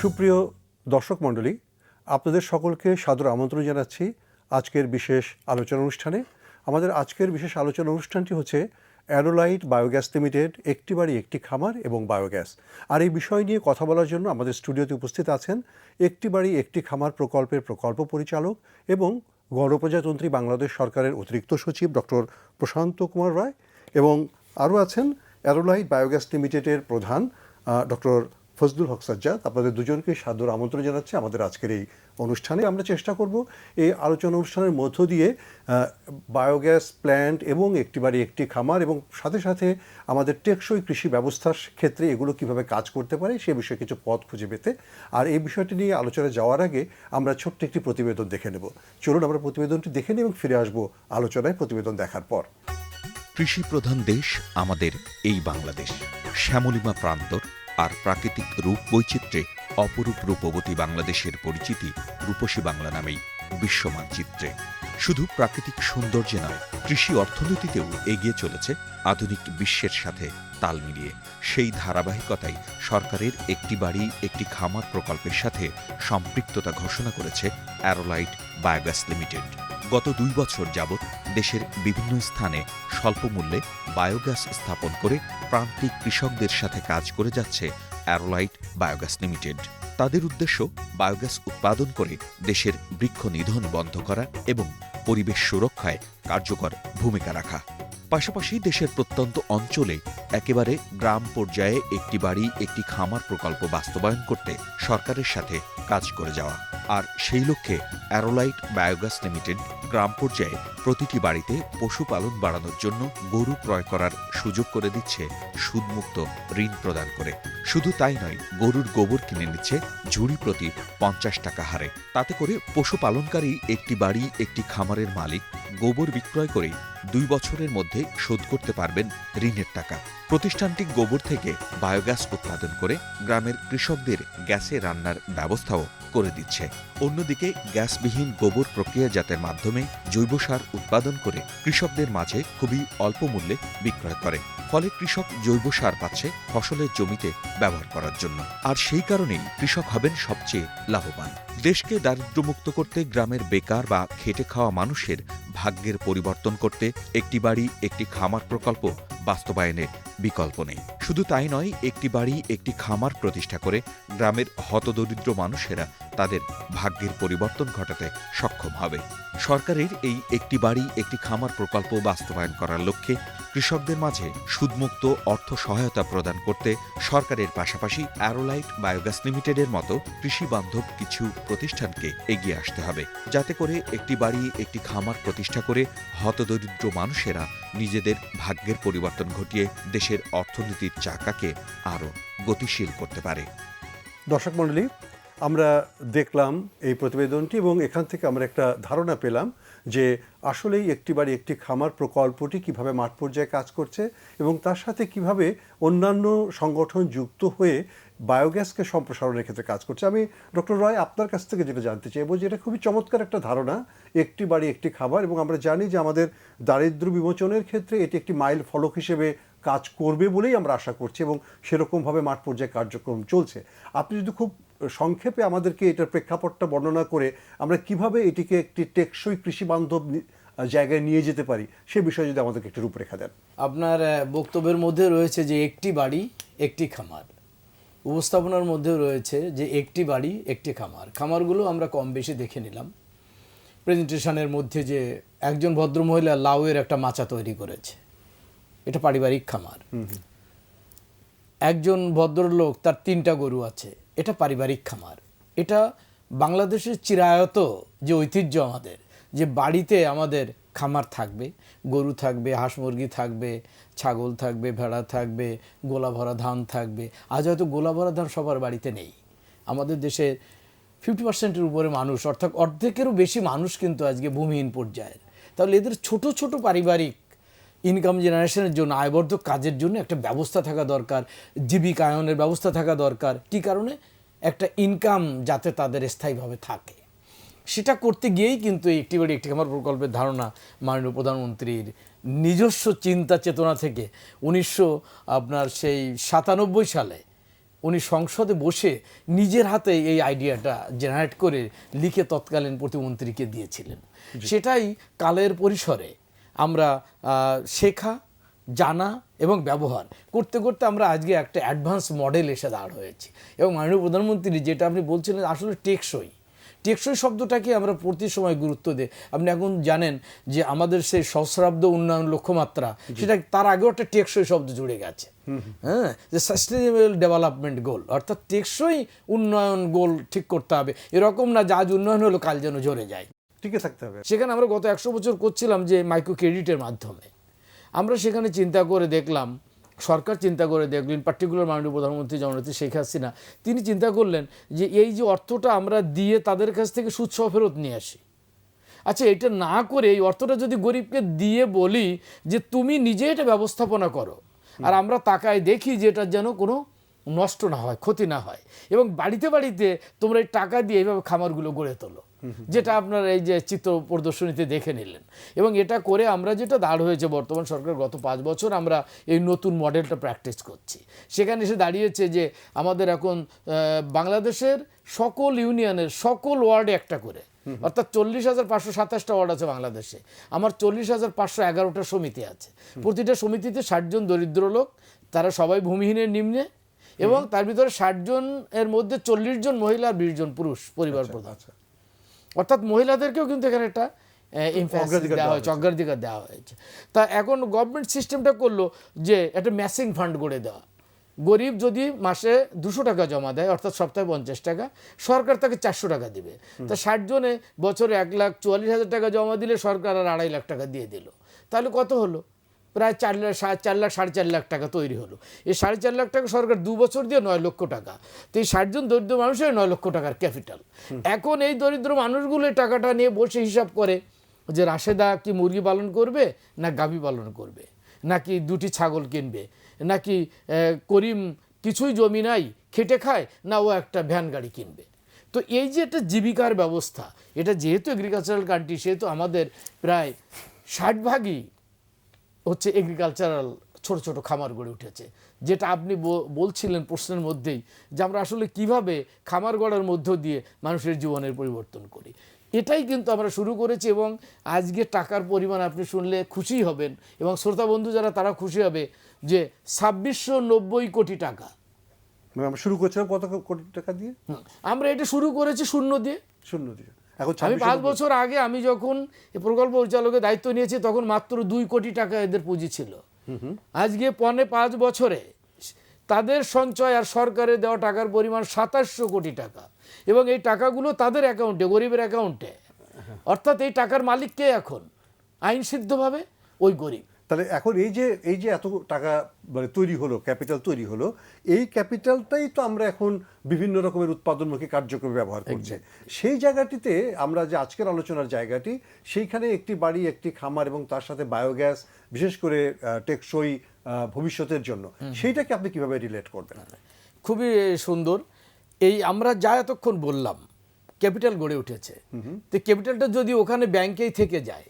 সুপ্রিয় দর্শক মণ্ডলী, আপনাদের সকলকে সাদর আমন্ত্রণ জানাচ্ছি আজকের বিশেষ আলোচনা অনুষ্ঠানে। আমাদের আজকের বিশেষ আলোচনা অনুষ্ঠানটি হচ্ছে অ্যারোলাইট বায়োগ্যাস লিমিটেড, একটি বাড়ি একটি খামার এবং বায়োগ্যাস। আর এই বিষয় নিয়ে কথা বলার জন্য আমাদের স্টুডিওতে উপস্থিত আছেন একটি বাড়ি একটি খামার প্রকল্পের প্রকল্প পরিচালক এবং গণপ্রজাতন্ত্রী বাংলাদেশ সরকারের অতিরিক্ত সচিব ডক্টর প্রশান্ত কুমার রায়, এবং আরও আছেন অ্যারোলাইট বায়োগ্যাস লিমিটেডের প্রধান ডক্টর ফজলুল হক সাজ্জাদ। আপনাদের দুজনকে সাদর আমন্ত্রণ জানাচ্ছি আমাদের আজকের এই অনুষ্ঠানে। আমরা চেষ্টা করব এই আলোচনা অনুষ্ঠানের মধ্য দিয়ে বায়োগ্যাস প্ল্যান্ট এবং একটি বাড়ি একটি খামার এবং সাথে সাথে আমাদের টেকসই কৃষি ব্যবস্থার ক্ষেত্রে এগুলো কিভাবে কাজ করতে পারে সে বিষয়ে কিছু পথ খুঁজে পেতে। আর এই বিষয়টি নিয়ে আলোচনায় যাওয়ার আগে আমরা ছোট্ট একটি প্রতিবেদন দেখে নেব। চলুন আমরা প্রতিবেদনটি দেখে নিই এবং ফিরে আসবো আলোচনায় প্রতিবেদন দেখার পর। কৃষি প্রধান দেশ আমাদের এই বাংলাদেশ। শ্যামলিমা প্রান্তর আর প্রাকৃতিক রূপ বৈচিত্র্যে অপরূপ রূপবতী বাংলাদেশের পরিচিতি রূপসী বাংলা নামেই বিশ্ব মানচিত্রে। শুধু প্রাকৃতিক সৌন্দর্যে নয়, কৃষি অর্থনীতিতেও এগিয়ে চলেছে আধুনিক বিশ্বের সাথে তাল মিলিয়ে। সেই ধারাবাহিকতায় সরকারের একটি বাড়ি একটি খামার প্রকল্পের সাথে সম্পৃক্ততা ঘোষণা করেছে অ্যারোলাইট বায়োগ্যাস লিমিটেড। গত 2 বছর যাবৎ দেশের বিভিন্ন স্থানে স্বল্প মূল্যে বায়োগ্যাস স্থাপন করে প্রান্তিক কৃষকদের সাথে কাজ করে যাচ্ছে অ্যারোলাইট বায়োগ্যাস লিমিটেড। তাদের উদ্দেশ্য বায়োগ্যাস উৎপাদন করে দেশের বৃক্ষ নিধন বন্ধ করা এবং পরিবেশ সুরক্ষায় কার্যকর ভূমিকা রাখা। পাশাপাশি দেশের প্রত্যন্ত অঞ্চলে একেবারে গ্রাম পর্যায়ে একটি বাড়ি একটি খামার প্রকল্প বাস্তবায়ন করতে সরকারের সাথে কাজ করে যাওয়া। আর সেই লক্ষ্যে অ্যারোলাইট বায়োগ্যাস লিমিটেড গ্রাম পর্যায়ে প্রতিটি বাড়িতে পশুপালন বাড়ানোর জন্য গরু ক্রয় করার সুযোগ করে দিচ্ছে সুদমুক্ত ঋণ প্রদান করে। শুধু তাই নয়, গরুর গোবর কিনে নিচ্ছে ঝুড়ি প্রতি 50 টাকা হারে। তাতে করে পশুপালনকারী একটি বাড়ি একটি খামারের মালিক গোবর বিক্রয় করে 2 বছরের মধ্যে শোধ করতে পারবেন ঋণের টাকা। প্রতিষ্ঠানটি গোবর থেকে বায়োগ্যাস উৎপাদন করে গ্রামের কৃষকদের গ্যাসে রান্নার ব্যবস্থাও করে দিচ্ছে। অন্যদিকে গ্যাসবিহীন গোবর প্রক্রিয়াজাতের মাধ্যমে জৈব সার উৎপাদন করে কৃষকদের মাঝে খুবই অল্প মূল্যে বিক্রয় করে। ফলে কৃষক জৈব সার পাচ্ছে ফসলের জমিতে ব্যবহার করার জন্য। আর সেই কারণেই কৃষক হবেন সবচেয়ে লাভবান। দেশকে দারিদ্র্যমুক্ত করতে, গ্রামের বেকার বা খেটে খাওয়া মানুষের ভাগ্যের পরিবর্তন করতে একটি বাড়ি একটি খামার প্রকল্প বাস্তবায়নের বিকল্প নেই। শুধু তাই নয়, একটি বাড়ি একটি খামার প্রতিষ্ঠা করে গ্রামের হতদরিদ্র মানুষেরা তাদের ভাগ্যের পরিবর্তন ঘটাতে সক্ষম হবে। সরকারের এই একটি বাড়ি একটি খামার প্রকল্প বাস্তবায়ন করার লক্ষ্যে কৃষকদের মাঝে সুদমুক্ত অর্থ সহায়তা প্রদান করতে সরকারের পাশাপাশি অ্যারোলাইট বায়োগ্যাস লিমিটেডের মতো কৃষি বান্ধব কিছু প্রতিষ্ঠানকে এগিয়ে আসতে হবে, যাতে করে একটি বাড়ি একটি খামার প্রতিষ্ঠা করে হতদরিদ্র মানুষেরা নিজেদের ভাগ্যের পরিবর্তন ঘটিয়ে দেশের অর্থনীতির চাকাকে আরও গতিশীল করতে পারে। দর্শক মণ্ডলী, আমরা দেখলাম এই প্রতিবেদনটি এবং এখান থেকে আমরা একটা ধারণা পেলাম যে আসলেই একটি বাড়ি একটি খামার প্রকল্পটি কিভাবে মাঠ পর্যায়ে কাজ করছে এবং তার সাথে কিভাবে অন্যান্য সংগঠন যুক্ত হয়ে বায়োগ্যাসকে সম্প্রসারণের ক্ষেত্রে কাজ করছে। আমি ডক্টর রায় আপনার কাছ থেকে যেটা জানতে চাইবো যে এটা খুবই চমৎকার একটা ধারণা, একটি বাড়ি একটি খাবার, এবং আমরা জানি যে আমাদের দারিদ্র্য বিমোচনের ক্ষেত্রে এটি একটি মাইল ফলক হিসেবে কাজ করবে বলেই আমরা আশা করছি এবং সেরকমভাবে মাঠ পর্যায়ে কার্যক্রম চলছে। আপনি যদি খুব সংক্ষেপে আমাদেরকে এটার প্রেক্ষাপটটা বর্ণনা করে আমরা কিভাবে এটিকে একটি টেকসই কৃষি বান্ধব জায়গায় নিয়ে যেতে পারি সে বিষয়ে যদি আমাদেরকে একটু রূপরেখা দেন। আপনার বক্তব্যের মধ্যে রয়েছে যে একটি বাড়ি একটি খামার, উপস্থাপনার মধ্যেও রয়েছে যে একটি বাড়ি একটি খামার। খামারগুলো আমরা কম বেশি দেখে নিলাম প্রেজেন্টেশনের মধ্যে, যে একজন ভদ্রমহিলা লাউয়ের একটা মাচা তৈরি করেছে, এটা পারিবারিক খামার। একজন ভদ্রলোক তার 3টা গরু আছে, এটা পারিবারিক খামার। এটা বাংলাদেশের চিরায়ত যে ঐতিহ্য আমাদের, যে বাড়িতে আমাদের খামার থাকবে, গরু থাকবে, হাঁস মুরগি থাকবে, ছাগল থাকবে, ভেড়া থাকবে, গোলা ভরা ধান থাকবে। আজ হয়তো গোলা ভরা ধান সবার বাড়িতে নেই। আমাদের দেশের 50%-এর উপরে মানুষ, অর্থাৎ অর্ধেকেরও বেশি মানুষ কিন্তু আজকে ভূমিহীন পর্যায়ের। তাহলে এদের ছোট ছোট পারিবারিক ইনকাম জেনারেশনের জন্য, আয়বর্ধক কাজের জন্য একটা ব্যবস্থা থাকা দরকার, জীবিকায়নের ব্যবস্থা থাকা দরকার। কী কারণে? একটা ইনকাম যাতে তাদের স্থায়ীভাবে থাকে। সেটা করতে গিয়েই কিন্তু একটি বাড়ি একটি খামার প্রকল্পের ধারণা মাননীয় প্রধানমন্ত্রীর নিজস্ব চিন্তা চেতনা থেকে 1997 সালে উনি সংসদে বসে নিজের হাতে এই আইডিয়াটা জেনারেট করে লিখে তৎকালীন প্রতিমন্ত্রীকে দিয়েছিলেন। সেটাই কালের পরিসরে আমরা শেখা, জানা এবং ব্যবহার করতে করতে আমরা আজকে একটা অ্যাডভান্স মডেল এসে দাঁড় হয়েছি। এবং মাননীয় প্রধানমন্ত্রী যেটা আপনি বলছিলেন আসলে টেকসই শব্দটাকে আমরা প্রতি সময় গুরুত্ব দিই। আপনি এখন জানেন যে আমাদের সেই সহস্রাব্দ উন্নয়ন লক্ষ্যমাত্রা, সেটা তার আগেও একটা টেকসই শব্দ জুড়ে গেছে। হ্যাঁ, যে সাস্টেনেবল ডেভেলপমেন্ট গোল, অর্থাৎ টেকসই উন্নয়ন গোল ঠিক করতে হবে। এরকম না যে আজ উন্নয়ন হলো কাল যেন ঝরে যায়, টিকে থাকতে হবে। সেখানে আমরা গত 100 বছর করছিলাম যে মাইক্রো ক্রেডিটের মাধ্যমে। আমরা সেখানে চিন্তা করে দেখলাম, সরকার চিন্তা করে দেখলেন, পার্টিকুলার মাননীয় প্রধানমন্ত্রী জননেত্রী শেখ হাসিনা তিনি চিন্তা করলেন যে এই যে অর্থটা আমরা দিয়ে তাদের কাছ থেকে সুদসহ ফেরত নিয়ে আসি, আচ্ছা এটা না করে এই অর্থটা যদি গরিবকে দিয়ে বলি যে তুমি নিজে এটা ব্যবস্থাপনা করো, আর আমরা তাকায় দেখি যে এটা যেন কোনো নষ্ট না হয়, ক্ষতি না হয়, এবং বাড়িতে বাড়িতে তোমরা এই টাকা দিয়ে এইভাবে খামারগুলো গড়ে তোলো, যেটা আপনারা এই যে চিত্র প্রদর্শনীতে দেখে নিলেন। এবং এটা করে আমরা যেটা দাঁড় হয়েছে বর্তমান সরকার গত 5 বছর আমরা এই নতুন মডেলটা প্র্যাকটিস করছি। সেখানে এসে দাঁড়িয়েছে যে আমাদের এখন বাংলাদেশের সকল ইউনিয়নের সকল ওয়ার্ডে একটা করে, অর্থাৎ 40,527টা ওয়ার্ড আছে বাংলাদেশে, আমার 40,511টা সমিতি আছে। প্রতিটা সমিতিতে 60 জন দরিদ্র লোক, তারা সবাই ভূমিহীনের নিম্নে, এবং তার ভিতরে 60 জন এর মধ্যে 40 জন মহিলা আর 20 জন পুরুষ পরিবার প্রধান। অর্থাৎ মহিলাদেরকেও কিন্তু এখানে একটা অগ্রাধিকার দেওয়া হয়েছে। তা এখন গভর্নমেন্ট সিস্টেমটা করলো যে একটা ম্যাচিং ফান্ড গড়ে দেওয়া। গরিব যদি মাসে 200 টাকা জমা দেয়, অর্থাৎ সপ্তাহে 50 টাকা, সরকার তাকে 400 টাকা দিবে। তা 60 জনে বছরে 1,44,000 টাকা জমা দিলে সরকার আর 2.5 লাখ টাকা দিয়ে দিল। তাহলে কত হলো? প্রায় 4 লাখ 4.5 লাখ টাকা তৈরি হলো। এই 4.5 লাখ টাকা সরকার 2 বছর দিয়ে 9 লক্ষ টাকা। তো এই 60 জন দরিদ্র মানুষের 9 লক্ষ টাকার ক্যাপিটাল। এখন এই দরিদ্র মানুষগুলো এই টাকাটা নিয়ে বসে হিসাব করে যে রাশেদা কি মুরগি পালন করবে, না গাভী পালন করবে, নাকি 2টি ছাগল কিনবে, নাকি করিম কিছুই জমি নাই খেটে খায়, না ও একটা ভ্যান গাড়ি কিনবে। তো এই যে একটা জীবিকার ব্যবস্থা, এটা যেহেতু এগ্রিকালচারাল কান্ট্রি, সেহেতু আমাদের প্রায় 60% হচ্ছে এগ্রিকালচারাল ছোট ছোট খামার গড়ে উঠেছে। যেটা আপনি বলছিলেন প্রশ্নের মধ্যেই যে আমরা আসলে কিভাবে খামার গড়ার মধ্য দিয়ে মানুষের জীবনের পরিবর্তন করি, এটাই কিন্তু আমরা শুরু করেছি। এবং আজকে টাকার পরিমাণ আপনি শুনলে খুশি হবেন, এবং শ্রোতা বন্ধু যারা তারা খুশি হবে যে 2690 কোটি টাকা। আমরা শুরু করছিলাম কত কোটি টাকা দিয়ে? আমরা এটা শুরু করেছি শূন্য দিয়ে। এখন আমি 5 বছর আগে আমি যখন এই প্রকল্প পরিচালকের দায়িত্ব নিয়েছি তখন মাত্র 2 কোটি টাকা এদের পুঁজি ছিল। আজকে 5 বছরে তাদের সঞ্চয় আর সরকারের দেওয়া টাকার পরিমাণ 2700 কোটি টাকা, এবং এই টাকাগুলো তাদের অ্যাকাউন্টে, গরিবের অ্যাকাউন্টে। অর্থাৎ এই টাকার মালিক কে এখন? আইনসিদ্ধভাবে ওই গরিব। তাহলে এখন এই যে এত টাকা মানে তৈরি হলো, ক্যাপিটাল তৈরি হলো, এই ক্যাপিটালটাই তো আমরা এখন বিভিন্ন রকমের উৎপাদনমুখী কার্যক্রমে ব্যবহার করছি। সেই জায়গাটিতে আমরা যে আজকের আলোচনার জায়গাটি, সেইখানে একটি বাড়ি, একটি খামার এবং তার সাথে বায়োগ্যাস, বিশেষ করে টেকসই ভবিষ্যতের জন্য, সেইটাকে আপনি কিভাবে রিলেট করবেন? খুবই সুন্দর। এই আমরা যা এতক্ষণ বললাম ক্যাপিটাল গড়ে উঠেছে, তো ক্যাপিটালটা যদি ওখানে ব্যাংকেই থেকে যায়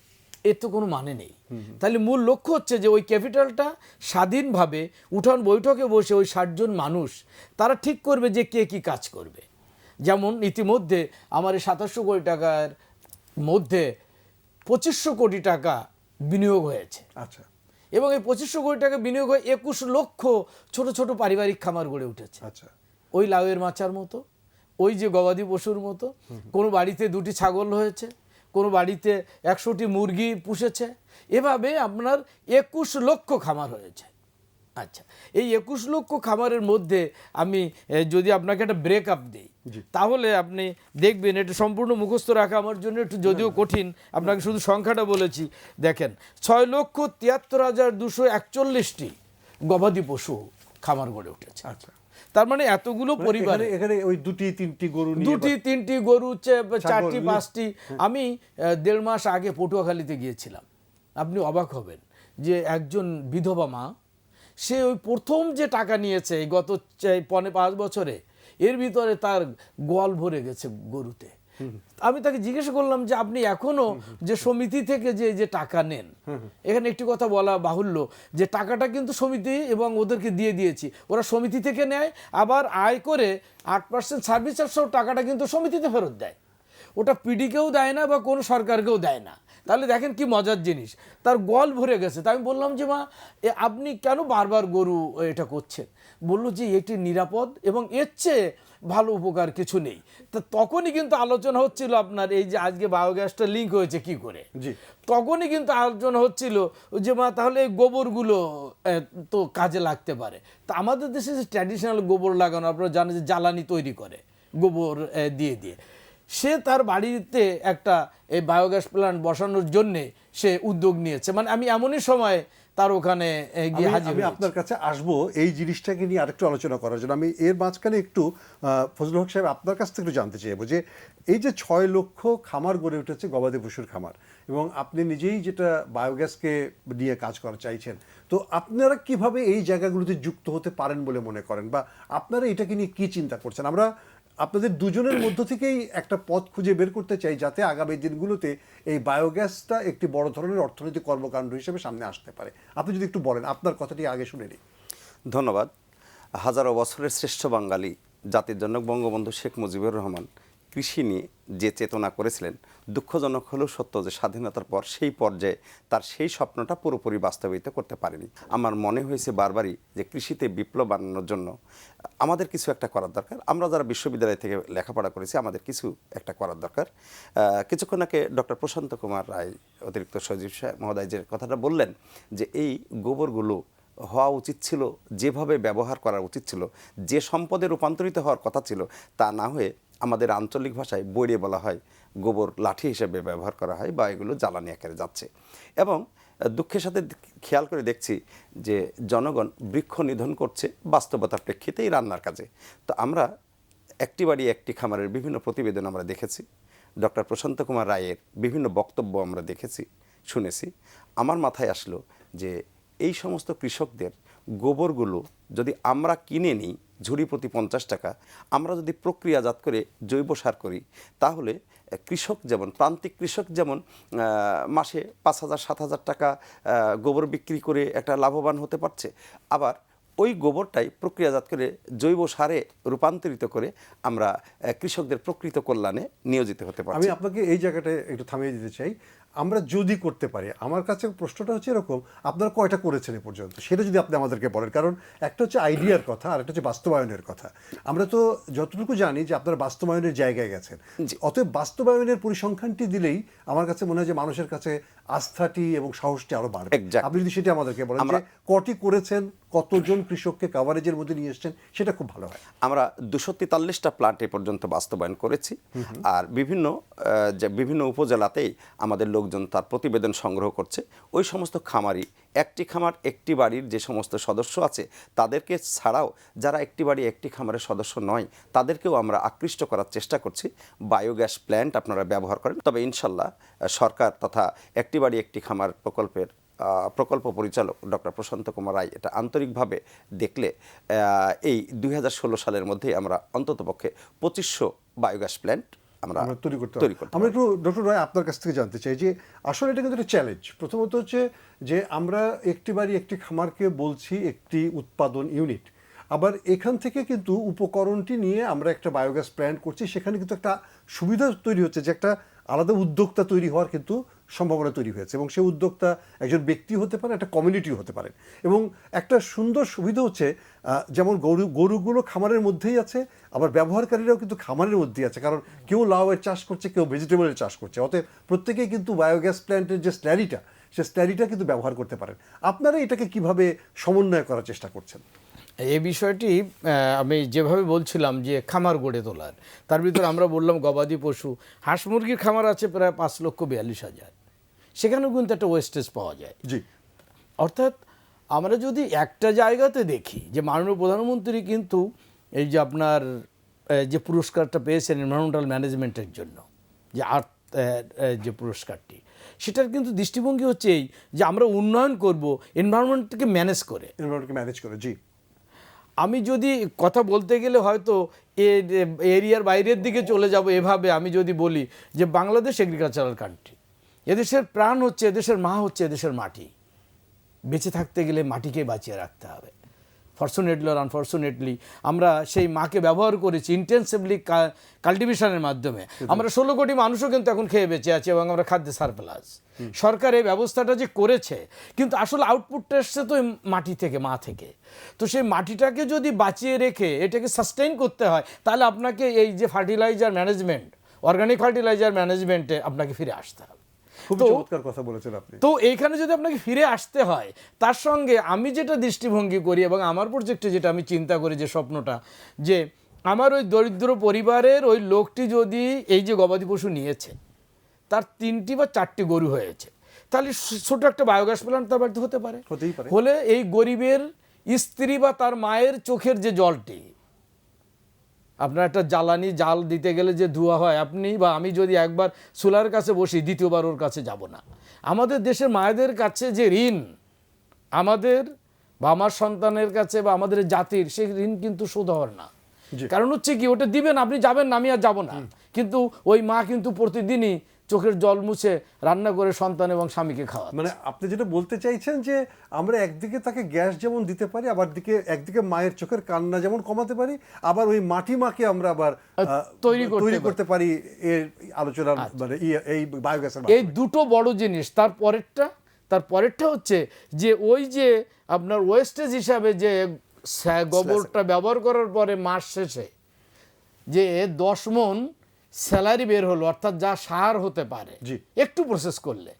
এর তো কোনো মানে নেই। তাহলে মূল লক্ষ্য হচ্ছে যে ওই ক্যাপিটালটা স্বাধীনভাবে উঠান বৈঠকে বসে ওই 60 জন মানুষ তারা ঠিক করবে যে কে কী কাজ করবে। যেমন ইতিমধ্যে আমার এই 2700 কোটি টাকার মধ্যে 2500 কোটি টাকা বিনিয়োগ হয়েছে। আচ্ছা। এবং এই 2500 কোটি টাকা বিনিয়োগ হয়ে 21 লক্ষ ছোট ছোট পারিবারিক খামার গড়ে উঠেছে। আচ্ছা। ওই লাউয়ের মাচার মতো, ওই যে গবাদি পশুর মতো, কোনো বাড়িতে 2টি ছাগল হয়েছে, কোনো বাড়িতে 100টি মুরগি পুষেছে, এভাবে আপনার 21 লক্ষ খামার হয়েছে। আচ্ছা, এই 21 লক্ষ খামারের মধ্যে আমি যদি আপনাকে একটা ব্রেকআপ দিই, তাহলে আপনি দেখবেন এটা সম্পূর্ণ মুখস্থ রাখা আমার জন্য একটু যদিও কঠিন, আপনাকে শুধু সংখ্যাটা বলেছি। দেখেন 6,73,241টি গবাদি পশু খামার গড়ে উঠেছে। আচ্ছা। তার মানে এতগুলো পরিবারে এখানে ওই 2-3টি গরু, 2-3টি গরু, 4-5টি। আমি 1.5 মাস আগে পটুয়াখালীতে গিয়েছিলাম। আপনি অবাক হবেন যে একজন বিধবা মা, সে ওই প্রথম যে টাকা নিয়েছে গত 5 বছরে, এর ভিতরে তার গোয়াল ভরে গেছে গরুতে। আমি তাকে জিজ্ঞেস করলাম যে আপনি এখনো যে সমিতি থেকে যে টাকা নেন, এখানে একটি কথা বলা বাহুল্য যে টাকাটা কিন্তু সমিতি এবং ওদেরকে দিয়ে দিয়েছি, ওরা সমিতি থেকে নেয়, আবার আয় করে 8% সার্ভিস চার্জ সহ টাকাটা কিন্তু সমিতিতে ফেরত দেয়, ওটা পিডিকেও দেয় না বা কোনো সরকারকেও দেয় না। তাহলে দেখেন কি মজার জিনিস, তার গল ভরে গেছে। তাই আমি বললাম যে মা আপনি কেন বারবার গরু এটা করছেন? বললো যে এটি নিরাপদ এবং এর চেয়ে ভালো উপকার কিছু নেই। তা তখনই কিন্তু আলোচনা হচ্ছিল আপনার এই যে আজকে বায়োগ্যাসটা লিঙ্ক হয়েছে কি করে, জি। তখনই কিন্তু আলোচনা হচ্ছিল যে মা তাহলে এই গোবরগুলো তো কাজে লাগতে পারে। তা আমাদের দেশে যে ট্র্যাডিশনাল গোবর লাগানো, আপনারা জানেন যে জ্বালানি তৈরি করে গোবর দিয়ে দিয়ে, সে তার বাড়িতে একটা এই বায়োগ্যাস প্ল্যান্ট বসানোর জন্যে সে উদ্যোগ নিয়েছে। মানে আমি এমনই সময় তার ওখানে গিয়ে হাজির আমি হয়েছি। আপনার কাছে আসবো এই জিনিসটাকে নিয়ে আরেকটু আলোচনা করার জন্য। আমি এর মাঝখানে একটু ফজলুল হক সাহেব আপনার কাছ থেকে একটু জানতে চাইবো যে এই যে 6 লক্ষ খামার গড়ে উঠেছে গবাদি পশুর খামার, এবং আপনি নিজেই যেটা বায়োগ্যাসকে নিয়ে কাজ করা চাইছেন, তো আপনারা কিভাবে এই জায়গাগুলোতে যুক্ত হতে পারেন বলে মনে করেন, বা আপনারা এটাকে নিয়ে কি চিন্তা করছেন? আমরা আপনাদের দুজনের মধ্য থেকেই একটা পথ খুঁজে বের করতে চাই যাতে আগামী দিনগুলোতে এই বায়োগ্যাসটা একটি বড় ধরনের অর্থনৈতিক কর্মকাণ্ড হিসেবে সামনে আসতে পারে। আপনি যদি একটু বলেন, আপনার কথাটি আগে শুনে নিই। ধন্যবাদ। হাজারো বছরের শ্রেষ্ঠ বাঙালি জাতির জনক বঙ্গবন্ধু শেখ মুজিবুর রহমান কৃষি নিয়ে যে চেতনা করেছিলেন, দুঃখজনক হলেও সত্য যে স্বাধীনতার পর সেই পর্যায়ে তার সেই স্বপ্নটা পুরোপুরি বাস্তবায়িত করতে পারেনি। আমার মনে হয়েছে বারবারই যে কৃষিতে বিপ্লব আনানোর জন্য আমাদের কিছু একটা করার দরকার। আমরা যারা বিশ্ববিদ্যালয় থেকে লেখাপড়া করেছি আমাদের কিছু একটা করার দরকার। কিছুক্ষণ আগে ডক্টর প্রশান্ত কুমার রায় অতিরিক্ত সচিব মহোদয় যে কথাটা বললেন যে এই গোবরগুলো হওয়া উচিত ছিল, যেভাবে ব্যবহার করা উচিত ছিল, যে সম্পদে রূপান্তরিত হওয়ার কথা ছিল তা না হয়ে আমাদের আঞ্চলিক ভাষায় বইয়ে বলা হয় গোবর লাঠি হিসেবে ব্যবহার করা হয় বা এগুলো জ্বালানি আকারে যাচ্ছে। এবং দুঃখের সাথে খেয়াল করে দেখছি যে জনগণ বৃক্ষ নিধন করছে বাস্তবতার প্রেক্ষিতেই রান্নার কাজে। তো আমরা একটি বাড়ি একটি খামারের বিভিন্ন প্রতিবেদন আমরা দেখেছি, ডক্টর প্রশান্ত কুমার রায়ের বিভিন্ন বক্তব্য আমরা দেখেছি, শুনেছি। আমার মাথায় আসলো যে এই সমস্ত কৃষকদের গোবরগুলো যদি আমরা কিনে নিই ঝুড়ি প্রতি 50 টাকা, আমরা যদি প্রক্রিয়াজাত করে জৈব সার করি, তাহলে কৃষক যেমন প্রান্তিক কৃষক যেমন মাসে 5,000-7,000 টাকা গোবর বিক্রি করে একটা লাভবান হতে পারছে, আবার ওই গোবরটাই প্রক্রিয়াজাত করে জৈব সারে রূপান্তরিত করে আমরা কৃষকদের প্রকৃত কল্যাণে নিয়োজিত হতে পারছি। আমি আপনাকে এই জায়গাটায় একটু থামিয়ে দিতে চাই। আমরা যদি করতে পারি, আমার কাছে প্রশ্নটা হচ্ছে এরকম, আপনারা কয়টা করেছেন এ পর্যন্ত সেটা যদি আপনি আমাদেরকে বলেন। কারণ একটা হচ্ছে আইডিয়ার কথা আর একটা হচ্ছে বাস্তবায়নের কথা। আমরা তো যতটুকু জানি যে আপনারা বাস্তবায়নের জায়গায় গেছেন, অতএব বাস্তবায়নের পরিসংখ্যানটি দিলেই আমার কাছে মনে হয় যে মানুষের কাছে আস্থাটি এবং সাহসটি আরো বাড়বে। Exactly. আপনি যদি সেটা আমাদেরকে বলেন যে কটি করেছেন, কতজন কৃষককে কভারেজের মধ্যে নিয়ে এসেছেন, সেটা খুব ভালো হয়। আমরা 243টা প্লান্ট এ পর্যন্ত বাস্তবায়ন করেছি। আর বিভিন্ন উপজেলাতেই আমাদের লোকজন তার প্রতিবেদন সংগ্রহ করছে। ওই সমস্ত খামারি, একটি খামার একটি বাড়ির যে সমস্ত সদস্য আছে তাদেরকে ছাড়াও যারা একটি বাড়ি একটি খামারের সদস্য নয় তাদেরকেও আমরা আকৃষ্ট করার চেষ্টা করছি বায়োগ্যাস প্ল্যান্ট আপনারা ব্যবহার করেন। তবে ইনশাল্লাহ সরকার তথা একটি বাড়ি একটি খামার প্রকল্পের প্রকল্প পরিচালক ডক্টর প্রশান্ত কুমার রায় এটা আন্তরিকভাবে দেখলে এই 2016 সালের মধ্যেই আমরা অন্ততপক্ষে 2500 বায়োগ্যাস প্ল্যান্ট আমরা তৈরি করতে আমরা একটু ডক্টর রায় আপনার কাছ থেকে জানতে চাই যে আসলে এটা কিন্তু একটা চ্যালেঞ্জ। প্রথমত হচ্ছে যে আমরা একটি বাড়ি একটি খামারকে বলছি একটি উৎপাদন ইউনিট, আবার এখান থেকে কিন্তু উপকরণটি নিয়ে আমরা একটা বায়োগ্যাস প্ল্যান্ট করছি, সেখানে কিন্তু একটা সুবিধা তৈরি হচ্ছে যে একটা আলাদা উদ্যোক্তা তৈরি হওয়ার কিন্তু সম্ভাবনা তৈরি হয়েছে, এবং সেই উদ্যোক্তা একজন ব্যক্তি হতে পারে, একটা কমিউনিটিও হতে পারে। এবং একটা সুন্দর সুবিধা হচ্ছে যেমন গরুগুলো খামারের মধ্যেই আছে, আবার ব্যবহারকারীরাও কিন্তু খামারের মধ্যেই আছে, কারণ কেউ লাউয়ের চাষ করছে, কেউ ভেজিটেবলের চাষ করছে, অতএব প্রত্যেকেই কিন্তু বায়োগ্যাস প্ল্যান্টের যে স্ল্যারিটা, সে স্ল্যারিটা কিন্তু ব্যবহার করতে পারেন। আপনারা এটাকে কিভাবে সমন্বয় করার চেষ্টা করছেন? এই বিষয়টি আমি যেভাবে বলছিলাম যে খামার গড়ে তোলার, তার ভিতরে আমরা বললাম গবাদি পশু, হাঁস মুরগির খামার আছে প্রায় 5,42,000, সেখানেও কিন্তু একটা ওয়েস্টেজ পাওয়া যায়। জি। অর্থাৎ আমরা যদি একটা জায়গাতে দেখি যে মাননীয় প্রধানমন্ত্রী কিন্তু এই যে আপনার যে পুরস্কারটা পেয়েছেন এনভায়রনমেন্টাল ম্যানেজমেন্টের জন্য, যে আর্থ যে পুরস্কারটি, সেটার কিন্তু দৃষ্টিভঙ্গি হচ্ছে এই যে আমরা উন্নয়ন করব এনভায়রনমেন্টকে ম্যানেজ করে। ম্যানেজ করে, জি। আমি যদি কথা বলতে গেলে হয়তো এরিয়ার বাইরের দিকে চলে যাব এভাবে আমি যদি বলি যে বাংলাদেশ এগ্রিকালচারাল কান্ট্রি, এদেশের প্রাণ হচ্ছে, এদেশের মা হচ্ছে এদেশের মাটি। বেঁচে থাকতে গেলে মাটিকে বাঁচিয়ে রাখতে হবে। ফরচুনেটলি আর আনফর্চুনেটলি আমরা সেই মাকে ব্যবহার করেছি ইন্টেন্সিভলি কাল্টিভেশনের মাধ্যমে। আমরা 16 কোটি মানুষও কিন্তু এখন খেয়ে বেঁচে আছি এবং আমরা খাদ্যে সারপ্লাস। সরকার এই ব্যবস্থাটা যে করেছে, কিন্তু আসলে আউটপুটটা এসছে তো মাটি থেকে, মা থেকে। তো সেই মাটিটাকে যদি বাঁচিয়ে রেখে এটাকে সাস্টেইন করতে হয়, তাহলে আপনাকে এই যে ফার্টিলাইজার ম্যানেজমেন্ট, অর্গানিক ফার্টিলাইজার ম্যানেজমেন্টে আপনাকে ফিরে আসতে হবে। খুব তো চমৎকার কথা বলেছেন আপনি। তো এইখানে যদি আপনাকে ফিরে আসতে হয়, তার সঙ্গে আমি যেটা দৃষ্টিভঙ্গি করি এবং আমার প্রজেক্টে যেটা আমি চিন্তা করি, যে স্বপ্নটা, যে আমার ওই দরিদ্র পরিবারের ওই লোকটি যদি এই যে গবাদি পশু নিয়েছে, তার 3টি বা 4টি গরু হয়েছে, তাহলে ছোট একটা বায়োগ্যাস প্ল্যান্ট তার বাড়িতে হতে পারে। হতেই পারে। হলে এই গরিবের স্ত্রী বা তার মায়ের চোখের যে জলটি, আপনার একটা জ্বালানি জাল দিতে গেলে যে ধোঁয়া হয়, আপনি বা আমি যদি একবার চুলার কাছে বসি, দ্বিতীয়বার ওর কাছে যাব না। আমাদের দেশের মায়েদের কাছে যে ঋণ আমাদের বা আমার সন্তানের কাছে বা আমাদের জাতির, সেই ঋণ কিন্তু শোধ হওয়ার না। কারণ হচ্ছে কি, ওটা দিবেন, আপনি যাবেন না, আমি আর যাব না, কিন্তু ওই মা কিন্তু প্রতিদিনই চোখের জল মুছে রান্না করে সন্তান এবং স্বামীকে খাওয়া। মানে আপনি যেটা বলতে চাইছেন যে আমরা একদিকে তাকে গ্যাস যেমন দিতে পারি, আবার একদিকে মায়ের চোখের কান্না যেমন কমাতে পারি, আবার ওই মাটি মাকে আমরা আবার তৈরি করতে পারি। এর আলোচনার মানে এই বায়োগ্যাসের এই দুটো বড় জিনিস। তারপরেরটা হচ্ছে যে ওই যে আপনার ওয়েস্টেজ হিসাবে যে গোবরটা ব্যবহার করার পরে মাস শেষে যে 10 মণ স্যালারি বের হলো, অর্থাৎ যা সার হতে পারে একটু প্রসেস করলে,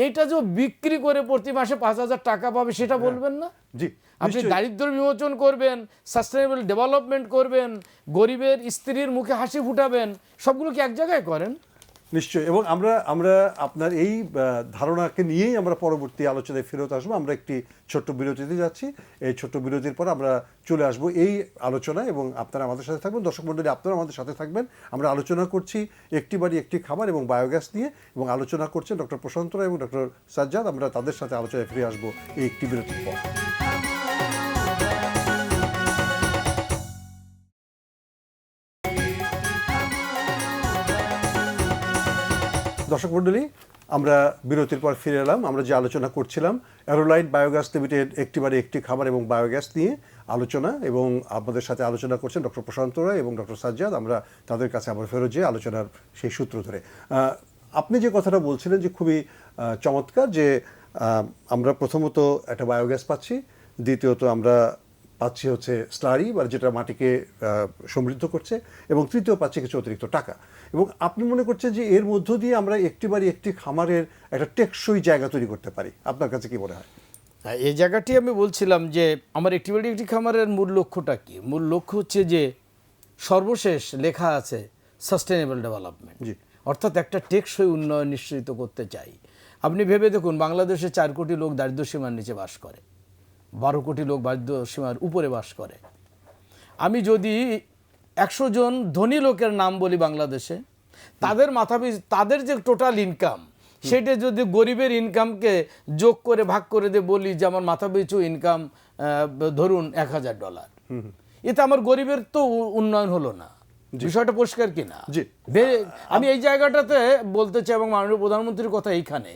এইটা যে বিক্রি করে প্রতি মাসে 5,000 টাকা পাবে, সেটা বলবেন না? জি, আপনি দারিদ্র বিমোচন করবেন, সাস্টেনেবল ডেভেলপমেন্ট করবেন, গরিবের স্ত্রীর মুখে হাসি ফুটাবেন, সবগুলো কি এক জায়গায় করেন? নিশ্চয়ই। এবং আমরা আপনার এই ধারণাকে নিয়েই আমরা পরবর্তী আলোচনায় ফেরত আসবো। আমরা একটি ছোট্ট বিরতিতে যাচ্ছি। এই ছোট্ট বিরতির পর আমরা চলে আসবো এই আলোচনায়, এবং আপনারা আমাদের সাথে থাকবেন। দর্শক মণ্ডলী, আপনারা আমাদের সাথে থাকবেন। আমরা আলোচনা করছি একটি বাড়ি একটি খাবার এবং বায়োগ্যাস নিয়ে, এবং আলোচনা করছেন ডক্টর প্রশান্ত রায় এবং ডক্টর সাজ্জাদ। আমরা তাদের সাথে আলোচনায় ফিরে আসবো এই একটি বিরতির পর। দর্শক মণ্ডলী, আমরা বিরতির পর ফিরে এলাম। আমরা যে আলোচনা করছিলাম অ্যারোলাইট বায়োগ্যাস লিমিটেড একটি বাড়ি একটি খাবার এবং বায়োগ্যাস নিয়ে আলোচনা, এবং আমাদের সাথে আলোচনা করছেন ডক্টর প্রশান্ত রায় এবং ডক্টর সাজ্জাদ। আমরা তাদের কাছে আবার ফেরত যেয়ে আলোচনার সেই সূত্র ধরে আপনি যে কথাটা বলছিলেন যে খুবই চমৎকার, যে আমরা প্রথমত একটা বায়োগ্যাস পাচ্ছি, দ্বিতীয়ত আমরা পাচ্ছি হচ্ছে স্লারি, বা যেটা মাটিকে সমৃদ্ধ করছে, এবং তৃতীয় পাচ্ছি কিছু অতিরিক্ত টাকা। এবং আপনি মনে করছেন যে এর মধ্য দিয়ে আমরা একটি বাড়ি একটি খামারের একটা টেকসই জায়গা তৈরি করতে পারি? আপনার কাছে কি মনে হয়? এই জায়গাটি আমি বলছিলাম যে আমার একটি বাড়ি একটি খামারের মূল লক্ষ্যটা কি? মূল লক্ষ্য হচ্ছে যে সর্বশেষ লেখা আছে সাস্টেনেবল ডেভেলপমেন্ট, অর্থাৎ একটা টেকসই উন্নয়ন নিশ্চিত করতে চাই। আপনি ভেবে দেখুন, বাংলাদেশে 4 কোটি লোক দারিদ্র্য সীমার নিচে বাস করে, 12 কোটি লোক দারিদ্র্য সীমার উপরে বাস করে। আমি যদি 100 জন ধনী লোকের নাম বলি বাংলাদেশে, তাদের তাদের যে টোটাল ইনকাম, সেটা যদি গরিবের ইনকামকে যোগ করে ভাগ করে দিয়ে বলি যে আমার মাথাপিছু ইনকাম ধরুন $1,000, এতে আমার গরিবের তো উন্নয়ন হলো না। বিষয়টা পরিষ্কার কিনা? আমি এই জায়গাটাতে বলতে চাই, এবং মাননীয় প্রধানমন্ত্রীর কথা এইখানে,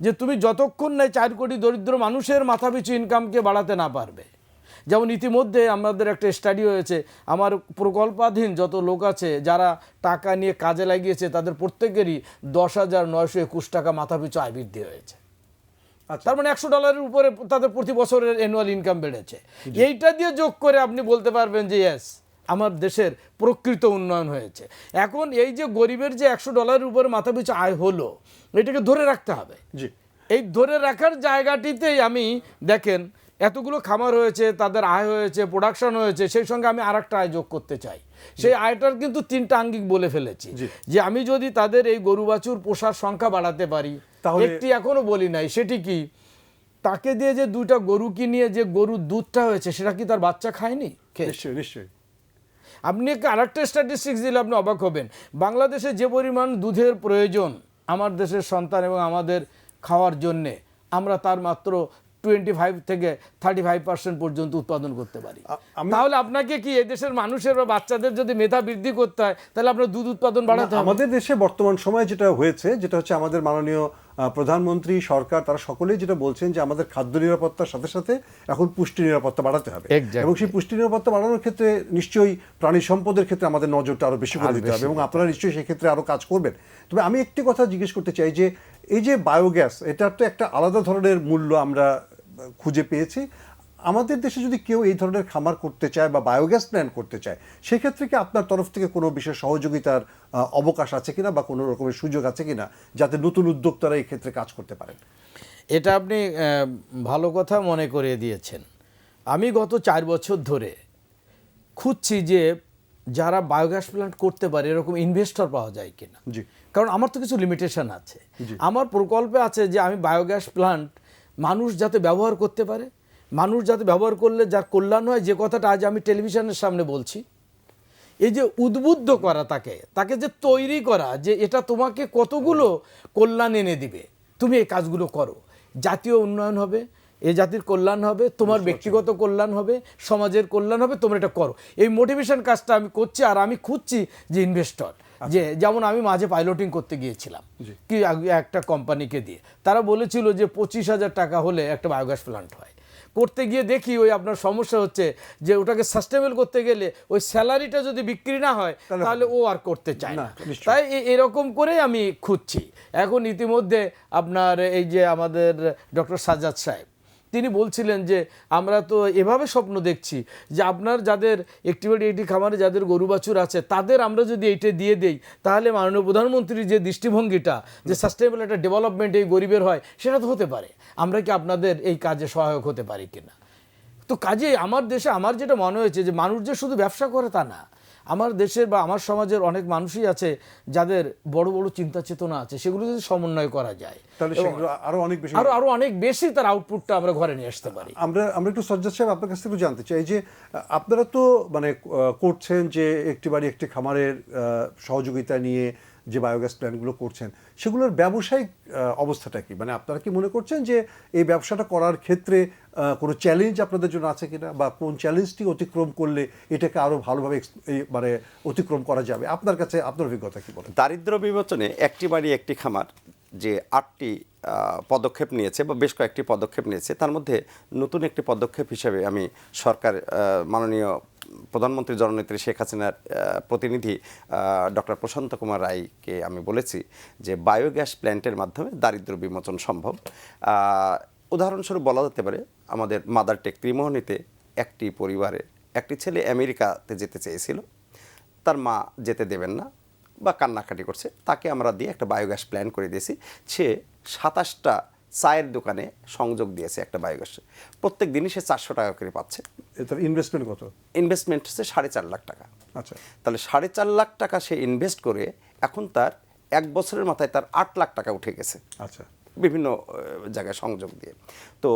যে তুমি যতক্ষণ না 4 কোটি দরিদ্র মানুষের মাথাপিছু ইনকামকে বাড়াতে না পারবে, যেমন ইতিমধ্যে আমাদের একটা স্টাডি হয়েছে, আমার প্রকল্পাধীন যত লোক আছে যারা টাকা নিয়ে কাজে লাগিয়েছে, তাদের প্রত্যেকেরই $10,921 টাকা মাথাপিছু আয় বৃদ্ধি হয়েছে। তার মানে $100 উপরে তাদের প্রতি বছরের অ্যানুয়াল ইনকাম বেড়েছে। এইটা দিয়ে যোগ করে আপনি বলতে পারবেন যে ইয়েস, আমার দেশের প্রকৃত উন্নয়ন হয়েছে। এখন এই যে গরিবের যে $100 উপরে মাথাপিছু আয় হলো, এটাকে ধরে রাখতে হবে। এই ধরে রাখার জায়গাটিতেই আমি দেখেন এতগুলো খামার হয়েছে, তাদের আয় হয়েছে, প্রোডাকশন হয়েছে, সেই সঙ্গে আমি আরেকটা আয় যোগ করতে চাই। সেই আয়টার কিন্তু 3টা আঙ্গিক বলে ফেলেছি, যে আমি যদি তাদের এই গরু বাছুর পোষার সংখ্যা বাড়াতে পারি, একটি এখনো বলি নাই, সেটি কি, তাকে দিয়ে যে 2টা গরু কিনিয়ে যে গরুর দুধটা হয়েছে, সেটা কি তার বাচ্চা খায়নি? নিশ্চয়ই। আপনি আরেকটা স্ট্যাটিস্টিক্স দিলে আপনি অবাক হবেন, বাংলাদেশে যে পরিমাণ দুধের প্রয়োজন আমার দেশের সন্তান এবং আমাদের খাওয়ার জন্যে, আমরা তার মাত্র 25 থেকে 35% পর্যন্ত উৎপাদন করতে পারি। তাহলে আপনাকে কি এদেশের মানুষের বা বাচ্চাদের যদি মেধা বৃদ্ধি করতে হয়, তাহলে আপনার দুধ উৎপাদন বাড়াতে হবে। আমাদের দেশে বর্তমান সময়ে যেটা হয়েছে, যেটা হচ্ছে আমাদের মাননীয় প্রধানমন্ত্রী, সরকার, তারা সকলেই যেটা বলছেন যে আমাদের খাদ্য নিরাপত্তার সাথে সাথে এখন পুষ্টি নিরাপত্তা বাড়াতে হবে। Exactly. এবং সেই পুষ্টি নিরাপত্তা বাড়ানোর ক্ষেত্রে নিশ্চয়ই প্রাণী সম্পদের ক্ষেত্রে আমাদের নজরটা আরো বেশি করে দিতে হবে, এবং আপনারা নিশ্চয়ই সেই ক্ষেত্রে আরো কাজ করবেন। তবে আমি একটি কথা জিজ্ঞেস করতে চাই যে এই যে বায়োগ্যাস, এটার তো একটা আলাদা ধরনের মূল্য আমরা খুঁজে পেয়েছি। আমাদের দেশে যদি কেউ এই ধরনের খামার করতে চায় বা বায়োগ্যাস প্ল্যান্ট করতে চায়, সেক্ষেত্রে কি আপনার তরফ থেকে কোনো বিশেষ সহযোগিতার অবকাশ আছে কিনা বা কোনো রকমের সুযোগ আছে কিনা, যাতে নতুন উদ্যোক্তারা এই ক্ষেত্রে কাজ করতে পারেন? এটা আপনি ভালো কথা মনে করিয়ে দিয়েছেন। আমি গত 4 বছর ধরে খুঁজছি যে যারা বায়োগ্যাস প্ল্যান্ট করতে পারে এরকম ইনভেস্টর পাওয়া যায় কিনা। জি। কারণ আমার তো কিছু লিমিটেশন আছে। আমার প্রকল্পে আছে যে আমি বায়োগ্যাস প্ল্যান্ট মানুষ যাতে ব্যবহার করতে পারে, মানুষ যাতে ব্যবহার করলে যার কল্যাণ হয়, যে কথাটা আজ আমি টেলিভিশনের সামনে বলছি, এই যে উদ্বুদ্ধ করা, তাকে যে তৈরি করা যে এটা তোমাকে কতগুলো কল্যাণ এনে দিবে, তুমি এই কাজগুলো করো, জাতীয় উন্নয়ন হবে, এই জাতির কল্যাণ হবে, তোমার ব্যক্তিগত কল্যাণ হবে, সমাজের কল্যাণ হবে, তোমরা এটা করো। এই মোটিভেশন কাজটা আমি করছি। আর আমি খুঁজছি যে ইনভেস্টর, যে যেমন আমি মাঝে পাইলটিং করতে গিয়েছিলাম কি একটা কোম্পানিকে দিয়ে, তারা বলেছিল যে 25,000 টাকা হলে একটা বায়োগ্যাস প্ল্যান্ট হয়। করতে গিয়ে দেখি ওই আপনার সমস্যা হচ্ছে যে ওটাকে সাস্টেনেবল করতে গেলে ওই স্যালারিটা যদি বিক্রি না হয় তাহলে ও আর করতে চায় না। তাই এরকম করে আমি খুঁজছি। এখন ইতিমধ্যে আপনার এই যে আমাদের ডক্টর সাজ্জাদ সাহেব, তিনি বলছিলেন যে আমরা তো এভাবে স্বপ্ন দেখছি যে আপনার যাদের একটি খামারে যাদের গরু বাছুর আছে তাদের আমরা যদি এইটা দিয়ে দেই, তাহলে মাননীয় প্রধানমন্ত্রীর যে দৃষ্টিভঙ্গিটা যে সাস্টেনেবল একটা ডেভেলপমেন্ট এই গরিবের হয়, সেটা তো হতে পারে। আমরা কি আপনাদের এই কাজে সহায়ক হতে পারি কিনা? তো কাজে আমার দেশে আমার যেটা মনে হয়েছে যে মানুষ যে শুধু ব্যবসা করে তা না, আমার দেশের বা আমার সমাজের অনেক মানুষই আছে যাদের বড় বড় চিন্তা চেতনা আছে, সেগুলো যদি সমন্বয় করা যায় তাহলে সেগুলো আরো অনেক বেশি আরো অনেক বেশি তার আউটপুটটা আমরা ঘরে নিয়ে আসতে পারি। আমরা একটু সজ্জাদ সাহেব আপনার কাছ থেকে একটু জানতে চাই যে আপনারা তো মানে করছেন যে একটি বাড়ি একটি খামারের সহযোগিতা নিয়ে যে বায়োগ্যাস প্ল্যান্টগুলো করছেন, সেগুলোর ব্যবসায়িক অবস্থাটা কি? মানে আপনারা কি মনে করছেন যে এই ব্যবসাটা করার ক্ষেত্রে কোনো চ্যালেঞ্জ আপনাদের জন্য আছে কিনা, বা কোন চ্যালেঞ্জটি অতিক্রম করলে এটাকে আরো ভালোভাবে মানে অতিক্রম করা যাবে? আপনার কাছে আপনার অভিজ্ঞতা কি বলে? দারিদ্র্য বিমোচনে একটি বাড়ি একটি খামার যে 8টি পদক্ষেপ নিয়েছে বা বেশ কয়েকটি পদক্ষেপ নিয়েছে, তার মধ্যে নতুন একটি পদক্ষেপ হিসেবে আমি সরকার মাননীয় প্রধানমন্ত্রী জননেত্রী শেখ হাসিনার প্রতিনিধি ডক্টর প্রশান্ত কুমার রায়কে আমি বলেছি যে বায়োগ্যাস প্ল্যান্টের মাধ্যমে দারিদ্র্য বিমোচন সম্ভব। উদাহরণস্বরূপ বলা যেতে পারে আমাদের মাদার টেক ত্রিমোহনীতে একটি পরিবারে একটি ছেলে আমেরিকাতে যেতে চেয়েছিল, তার মা যেতে দেবেন না বা কান্নাকাটি করছে, তাকে আমরা দিয়ে একটা বায়োগ্যাস প্ল্যান করে দিয়েছি। সে 27টা চায়ের দোকানে সংযোগ দিয়েছে একটা বায়োগ্যাসে, প্রত্যেক দিনই সে 400 টাকা করে পাচ্ছে। এটার ইনভেস্টমেন্ট কত? ইনভেস্টমেন্ট হচ্ছে 4.5 লাখ টাকা। আচ্ছা, তাহলে 4.5 লাখ টাকা সে ইনভেস্ট করে এখন তার 1 বছরের মাথায় তার 8 লাখ টাকা উঠে গেছে। আচ্ছা, বিভিন্ন জায়গায় সংযোগ দিয়ে। তো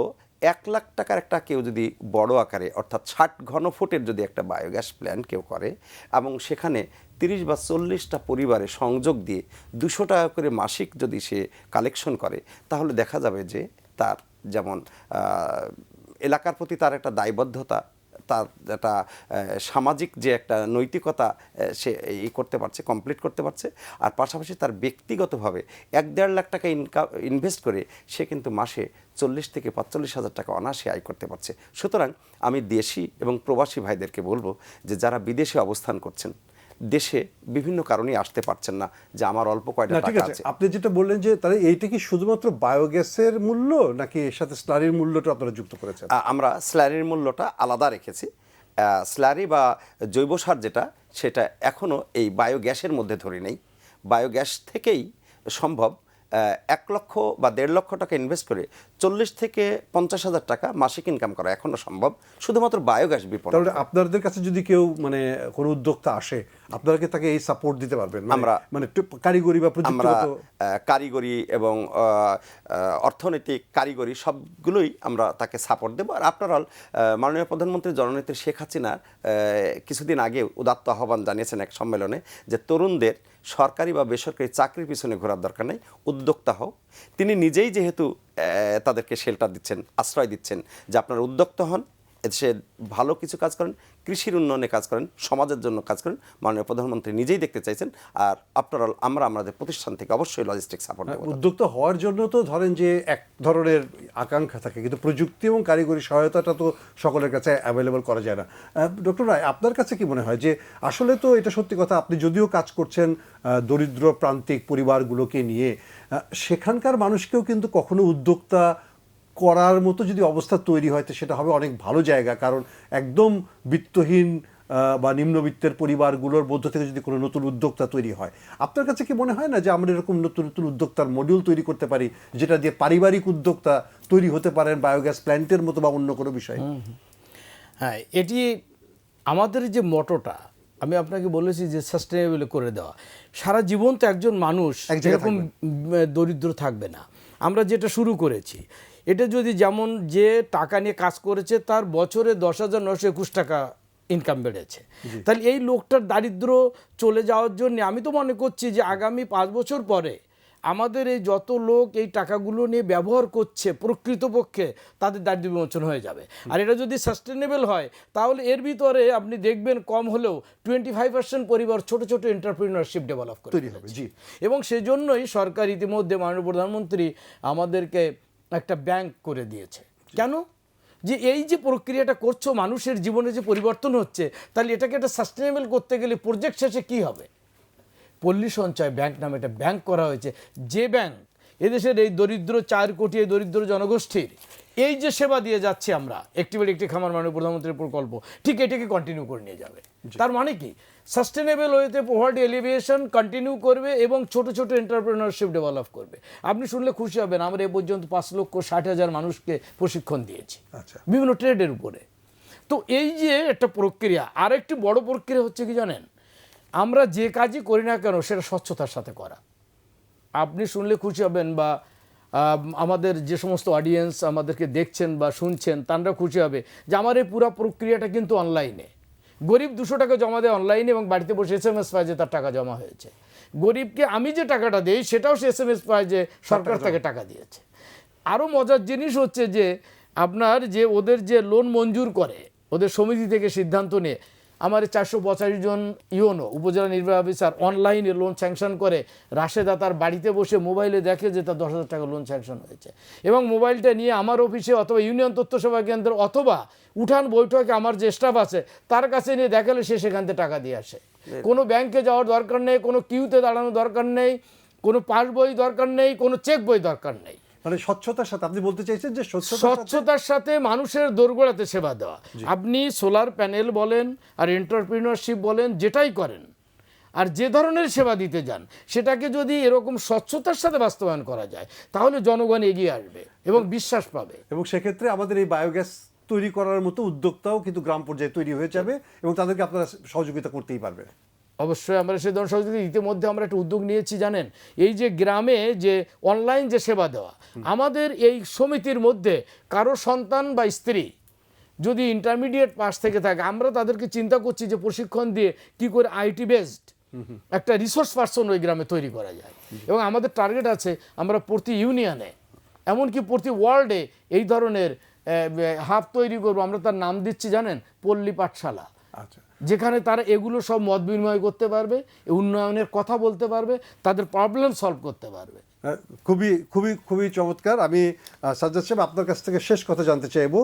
1 লাখ টাকার একটা কেউ যদি বড় আকারে অর্থাৎ 60 ঘনফুটের যদি একটা বায়োগ্যাস প্ল্যান্ট কেউ করে এবং সেখানে 30 বা 40টা পরিবারে সংযোগ দিয়ে 200 টাকা করে মাসিক যদি সে কালেকশন করে, তাহলে দেখা যাবে যে তার যেমন এলাকার প্রতি তার একটা দায়বদ্ধতা, তার একটা সামাজিক যে একটা নৈতিকতা সে এই করতে পারছে, কমপ্লিট করতে পারছে। আর পাশাপাশি তার ব্যক্তিগতভাবে 1-1.5 লাখ টাকা ইনভেস্ট করে সে কিন্তু মাসে 40 থেকে 45 হাজার টাকা অনায়াসে আয় করতে পারছে। সুতরাং আমি দেশি এবং প্রবাসী ভাইদেরকে বলবো যে যারা বিদেশে অবস্থান করছেন, দেশে বিভিন্ন কারণেই আসতে পারছেন না, যে আমার অল্প কয়টা টাকা আছে। আপনি যেটা বললেন যে তাহলে এইটা কি শুধুমাত্র বায়োগ্যাসের মূল্য, নাকি এর সাথে স্লারির মূল্যটা আপনারা যুক্ত করেছেন? আমরা স্ল্যারির মূল্যটা আলাদা রেখেছি। স্ল্যারি বা জৈব সার যেটা, সেটা এখনও এই বায়োগ্যাসের মধ্যে ধরে নেই। বায়োগ্যাস থেকেই সম্ভব 1 লক্ষ বা 1.5 লক্ষ টাকা ইনভেস্ট করে 40 থেকে 50 হাজার টাকা মাসিক ইনকাম করা এখনো সম্ভব, শুধুমাত্র বায়োগ্যাস বিপণন। তাহলে আপনাদের কাছে যদি কেউ মানে কোনো উদ্যোক্তা আসে, আপনারা কি তাকে এই সাপোর্ট দিতে পারবেন? মানে কারিগরি বা আমরা প্রযুক্তিগত কারিগরি এবং অর্থনৈতিক কারিগরি সবগুলোই আমরা তাকে সাপোর্ট দেবো। আর আপনারা মাননীয় প্রধানমন্ত্রী জননেত্রী শেখ হাসিনা কিছুদিন আগে উদাত্ত আহ্বান জানিয়েছেন এক সম্মেলনে যে তরুণদের সরকারি বা বেসরকারি চাকরির পিছনে ঘোরার দরকার নেই, উদ্যোক্তা হোক। তিনি নিজেই যেহেতু তাদেরকে শেল্টার দিচ্ছেন, আশ্রয় দিচ্ছেন যে আপনারা উদ্যোক্তা হন, এদেশে ভালো কিছু কাজ করেন, কৃষির উন্নয়নে কাজ করেন, সমাজের জন্য কাজ করেন, মাননীয় প্রধানমন্ত্রী নিজেই দেখতে চাইছেন। আর আপনারা আমরা আমাদের প্রতিষ্ঠান থেকে অবশ্যই লজিস্টিক সাপোর্ট দেবো। উদ্যোক্তা হওয়ার জন্য তো ধরেন যে এক ধরনের আকাঙ্ক্ষা থাকে, কিন্তু প্রযুক্তি এবং কারিগরি সহায়তাটা তো সকলের কাছে অ্যাভেলেবল করা যায় না। ডক্টর রায়, আপনার কাছে কি মনে হয় যে আসলে তো এটা সত্যি কথা, আপনি যদিও কাজ করছেন দরিদ্র প্রান্তিক পরিবারগুলোকে নিয়ে, সেখানকার মানুষকেও কিন্তু কখনো উদ্যোক্তা করার মতো যদি অবস্থা তৈরি হয় তো সেটা হবে অনেক ভালো জায়গা। কারণ একদম বিত্তহীন বা নিম্নবিত্তের পরিবারগুলোর মধ্য থেকে যদি কোনো নতুন উদ্যোক্তা তৈরি হয়, আপনার কাছে কি মনে হয় না যে আমরা এরকম নতুন নতুন উদ্যোক্তার মডিউল তৈরি করতে পারি, যেটা দিয়ে পারিবারিক উদ্যোক্তা তৈরি হতে পারেন বায়োগ্যাস প্ল্যান্টের মতো বা অন্য কোনো বিষয়? হ্যাঁ, এটি আমাদের যে মোটোটা, আমি আপনাকে বলেছি যে সাস্টেনেবল করে দেওয়া। সারা জীবন তো একজন মানুষ এরকম দরিদ্র থাকবে না। আমরা যেটা শুরু করেছি, এটা যদি যেমন যে টাকা নিয়ে কাজ করেছে তার বছরে 10,921 টাকা ইনকাম বেড়েছে, তাহলে এই লোকটার দারিদ্র চলে যাওয়ার জন্য আমি তো মনে করছি যে আগামী 5 বছর পরে আমাদের এই যত লোক এই টাকাগুলো নিয়ে ব্যবহার করছে প্রকৃতপক্ষে তাদের দারিদ্র বিমোচন হয়ে যাবে। আর এটা যদি সাস্টেনেবল হয় তাহলে এর ভিতরে আপনি দেখবেন কম হলেও 25% পরিবার ছোট ছোট এন্টারপ্রিনারশিপ ডেভেলপ করে এবং সেজন্যই সরকার ইতিমধ্যে মাননীয় প্রধানমন্ত্রী আমাদেরকে একটা ব্যাংক করে দিয়েছে। কেন? যে এই যে প্রক্রিয়াটা করছো, মানুষের জীবনে যে পরিবর্তন হচ্ছে, তাহলে এটাকে একটা সাস্টেনেবল করতে গেলে প্রজেক্ট শেষে কী হবে? পল্লী সঞ্চয় ব্যাংক নামে একটা ব্যাংক করা হয়েছে, যে ব্যাংক এদেশের এই দরিদ্র 4 কোটি এই দরিদ্র জনগোষ্ঠীর এই যে সেবা দিয়ে যাচ্ছি আমরা, একটি বাড়ি একটি খামার মাননীয় প্রধানমন্ত্রীর প্রকল্প, ঠিক এটাকে কন্টিনিউ করে নিয়ে যাবে। তার মানে কি সাস্টেনেবল ওয়েতে পভার্টি এলিভিয়েশন কন্টিনিউ করবে এবং ছোট ছোট এন্টারপ্রেনারশিপ ডেভেলপ করবে। আপনি শুনলে খুশি হবেন, আমরা এ পর্যন্ত 5,60,000 মানুষকে প্রশিক্ষণ দিয়েছি বিভিন্ন ট্রেডের উপরে। তো এই যে একটা প্রক্রিয়া, আর একটি বড় প্রক্রিয়া হচ্ছে কি জানেন, আমরা যে কাজই করি না কেন সেটা স্বচ্ছতার সাথে করা। আপনি শুনলে খুশি হবেন বা আমাদের যে সমস্ত অডিয়েন্স আমাদেরকে দেখছেন বা শুনছেন তারা খুশি হবে যে আমার এই পুরো প্রক্রিয়াটা কিন্তু অনলাইনে। গরিব 200 টাকা জমা দেয় অনলাইনে এবং বাড়িতে বসে SMS পায় যে তার টাকা জমা হয়েছে। গরিবকে আমি যে টাকাটা দেই সেটাও সে SMS পায় যে সরকার তাকে টাকা দিয়েছে। আরও মজার জিনিস হচ্ছে যে আপনার যে ওদের যে লোন মঞ্জুর করে ওদের সমিতি থেকে সিদ্ধান্ত নিয়ে, আমার 485 জন ইউনো উপজেলা নির্বাহী অফিসার অনলাইনে লোন স্যাংশন করে, রাশেদা তার বাড়িতে বসে মোবাইলে দেখে যে তার 10,000 টাকা লোন স্যাংশন হয়েছে এবং মোবাইলটা নিয়ে আমার অফিসে অথবা ইউনিয়ন তথ্য সেবা কেন্দ্র অথবা উঠান বৈঠকে আমার যে স্টাফ আছে তার কাছে নিয়ে দেখালে সে সেখান থেকে টাকা দিয়ে আসে। কোনো ব্যাংকে যাওয়ার দরকার নেই, কোনো কিউতে দাঁড়ানোর দরকার নেই, কোনো পাস বই দরকার নেই, কোনো চেক বই দরকার নেই। মানে স্বচ্ছতার সাথে আপনি বলতে চাইছেন যে স্বচ্ছতার সাথে মানুষের দোরগোড়াতে সেবা দেওয়া। আপনি সোলার প্যানেল বলেন আর এন্টারপ্রিনারশিপ বলেন, যেটাই করেন আর যে ধরনের সেবা দিতে যান, সেটাকে যদি এরকম স্বচ্ছতার সাথে বাস্তবায়ন করা যায় তাহলে জনগণ এগিয়ে আসবে এবং বিশ্বাস পাবে। এবং সেক্ষেত্রে আমাদের এই বায়োগ্যাস তৈরি করার মতো উদ্যোক্তাও কিন্তু গ্রাম পর্যায়ে তৈরি হয়ে যাবে এবং তাদেরকে আপনারা সহযোগিতা করতেই পারবেন। অবশ্যই আমরা সেই ধরনের সহযোগিতা ইতিমধ্যে আমরা একটা উদ্যোগ নিয়েছি জানেন, এই যে গ্রামে যে অনলাইন যে সেবা দেওয়া, আমাদের এই সমিতির মধ্যে কারো সন্তান বা স্ত্রী যদি ইন্টারমিডিয়েট পাস থেকে থাকে, আমরা তাদেরকে চিন্তা করছি যে প্রশিক্ষণ দিয়ে কি করে আইটি বেসড একটা রিসোর্স পার্সন ওই গ্রামে তৈরি করা যায়। এবং আমাদের টার্গেট আছে আমরা প্রতি ইউনিয়নে এমনকি প্রতি ওয়ার্ল্ডে এই ধরনের হাব তৈরি করবো। আমরা তার নাম দিচ্ছি জানেন, পল্লী পাঠশালা। আচ্ছা, যেখানে তারা এগুলো সব মত বিনিময় করতে পারবে, উন্নয়নের কথা বলতে পারবে, তাদের প্রবলেম সলভ করতে পারবে। খুবই খুবই খুবই চমৎকার। আমি সাজ্জাদ সাহেব আপনার কাছ থেকে শেষ কথা জানতে চাইবো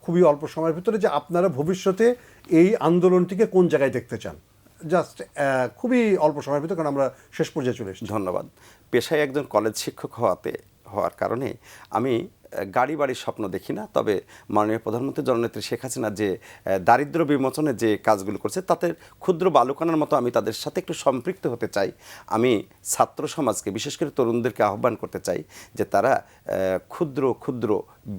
খুবই অল্প সময়ের ভিতরে, যে আপনারা ভবিষ্যতে এই আন্দোলনটিকে কোন জায়গায় দেখতে চান? জাস্ট খুবই অল্প সময়ের ভিতরে, কারণ আমরা শেষ পর্যায়ে চলে এসেছি। ধন্যবাদ। পেশায় একজন কলেজ শিক্ষক হওয়ার কারণে আমি গাড়ি বাড়ির স্বপ্ন দেখি না, তবে মাননীয় প্রধানমন্ত্রী জননেত্রী শেখ হাসিনা যে দারিদ্র বিমোচনে যে কাজগুলো করছে তাতে ক্ষুদ্র বালুকানার মতো আমি তাদের সাথে একটু সম্পৃক্ত হতে চাই। আমি ছাত্র সমাজকে বিশেষ করে তরুণদেরকে আহ্বান করতে চাই যে তারা ক্ষুদ্র ক্ষুদ্র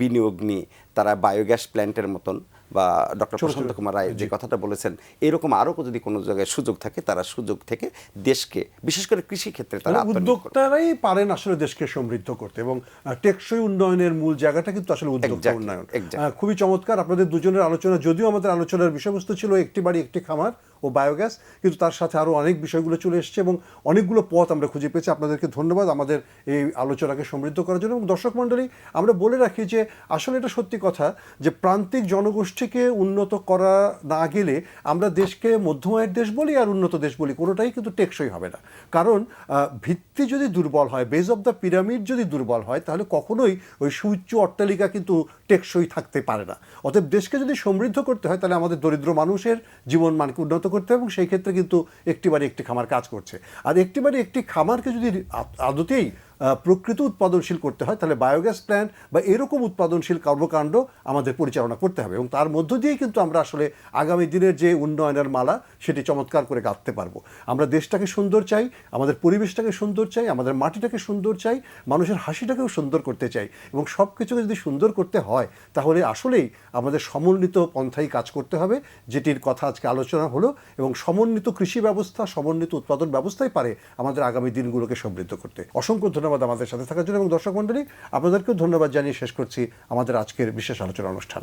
বিনিয়োগ নিয়ে তারা বায়োগ্যাস প্ল্যান্টের মতন বা ডক্টর প্রশান্ত কুমার রায় যে কথাটা বলেছেন, এরকম আরও যদি কোনো জায়গায় সুযোগ থাকে, তারা সুযোগ থেকে দেশকে বিশেষ করে কৃষি ক্ষেত্রে তারা আত্মনির্ভর করবে। উদ্যোক্তারাই পারেন আসলে দেশকে সমৃদ্ধ করতে, এবং টেকসই উন্নয়নের মূল জায়গাটা কিন্তু আসলে উদ্যোক্তা Exactly, উন্নয়ন। exactly. খুবই চমৎকার আপনাদের দুজনের আলোচনা। যদিও আমাদের আলোচনার বিষয়বস্তু ছিল একটি বাড়ি একটি খামার ও বায়োগ্যাস, কিন্তু তার সাথে আরও অনেক বিষয়গুলো চলে এসেছে এবং অনেকগুলো পথ আমরা খুঁজে পেয়েছি। আপনাদেরকে ধন্যবাদ আমাদের এই আলোচনাকে সমৃদ্ধ করার জন্য। এবং দর্শক মণ্ডলী, আমরা বলে রাখি যে আসলে এটা সত্যি কথা যে প্রান্তিক জনগোষ্ঠীকে উন্নত করা না গেলে আমরা দেশকে মধ্যম আয়ের দেশ বলি আর উন্নত দেশ বলি, কোনোটাই কিন্তু টেকসই হবে না। কারণ ভিত্তি যদি দুর্বল হয়, বেস অফ দ্য পিরামিড যদি দুর্বল হয়, তাহলে কখনোই ওই সুউচ্চ অট্টালিকা কিন্তু টেকসই থাকতে পারে না। অতএব দেশকে যদি সমৃদ্ধ করতে হয়, তাহলে আমাদের দরিদ্র মানুষের জীবন মানকে উন্নত করতে হবে, এবং সেই ক্ষেত্রে কিন্তু একটি বাড়ি একটি খামার কাজ করছে। আর একটি বাড়ি একটি খামারকে যদি আদতেই প্রকৃত উৎপাদনশীল করতে হয়, তাহলে বায়োগ্যাস প্ল্যান্ট বা এরকম উৎপাদনশীল কর্মকাণ্ড আমাদের পরিচালনা করতে হবে, এবং তার মধ্য দিয়েই কিন্তু আমরা আসলে আগামী দিনের যে উন্নয়নের মালা সেটি চমৎকার করে গাঁথতে পারবো। আমরা দেশটাকে সুন্দর চাই, আমাদের পরিবেশটাকে সুন্দর চাই, আমাদের মাটিটাকে সুন্দর চাই, মানুষের হাসিটাকেও সুন্দর করতে চাই, এবং সব কিছুকে যদি সুন্দর করতে হয় তাহলে আসলেই আমাদের সমন্বিত পন্থায় কাজ করতে হবে, যেটির কথা আজকে আলোচনা হলো। এবং সমন্বিত কৃষি ব্যবস্থা, সমন্বিত উৎপাদন ব্যবস্থাই পারে আমাদের আগামী দিনগুলোকে সমৃদ্ধ করতে। অসংখ্য ধন্যবাদ আমাদের সাথে থাকার জন্য, এবং দর্শক মণ্ডলী আপনাদেরকেও ধন্যবাদ জানিয়ে শেষ করছি আমাদের আজকের বিশেষ আলোচনা অনুষ্ঠান।